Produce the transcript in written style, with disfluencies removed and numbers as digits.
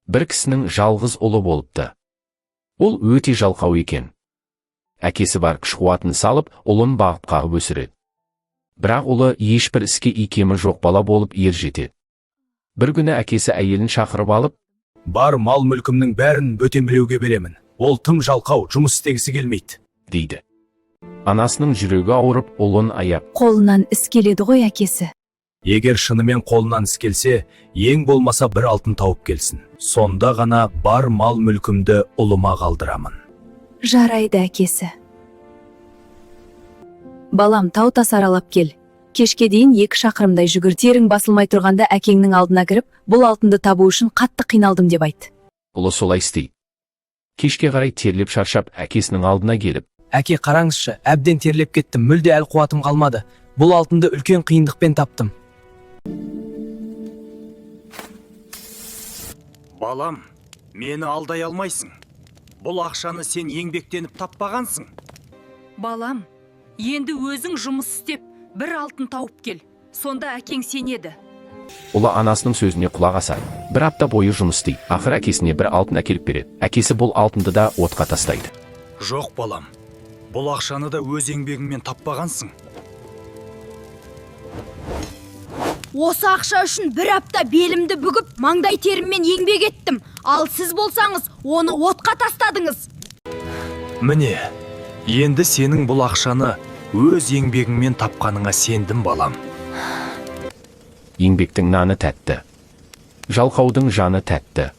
бір кісінің жалғыз ұлы болыпты. Ол өте жалқау екен. Әкесі бар күш-қуатын салып, ұлын бағып қағып өсіреді. Бірақ ұлы ешбір іске икемі жоқ бала болып ер жетеді. Бір күні әкесі әйелін шақырып алып, бар мал-мүлкімнің бәрін бөтен беремін. Ол тым жалқау, жұмыс істегісі келмейді, дейді. Анасының жүрегі ауырып, ұлын аяп, Қолынан іс келеді ғой әкесі. егер шынымен қолынан іс келсе, ең болмаса бір алтын тауып келсін. Сонда ғана бар мал-мүлкімді ұлыма қалдырамын. Жарайды әкесі. Балам, тау тас аралап кел. Кешке дейін 2 шақырымдай жүгір. Терің басылмай тұрғанда әкеңнің алдына кіріп, бұл алтынды табу үшін қатты қиналдым деп айт. ұлы солай істейді. Кешке қарай терлеп шаршап, әкесінің алдына келіп, Әке, қараңызшы, әбден терлеп кеттім, мүлде әл қуатым қалмады. Бұл алтынды үлкен қиындықпен таптым. Балам, мені алдай алмайсың. Бұл ақшаны сен еңбектеніп таппағансың. Балам, енді өзің жұмыс істеп, бір алтын тауып кел. Сонда әкең сенеді. ұлы анасының сөзіне құлақ асады. Бір апта бойы жұмыс істейді. Ақыр әкесіне бір алтын әкеліп береді. Әкесі бұл алтынды да отқа тастайды. Жоқ балам, бұл ақшаны да өз еңбегіңмен таппағансың. Осы ақша үшін бір апта белімді бүгіп, маңдай теріммен еңбек еттім. Ал сіз болсаңыз, оны отқа тастадыңыз. Міне, енді сенің бұл ақшаны өз еңбегіңмен тапқаныңа сендім, балам. Еңбектің наны тәтті. Жалқаудың жаны тәтті.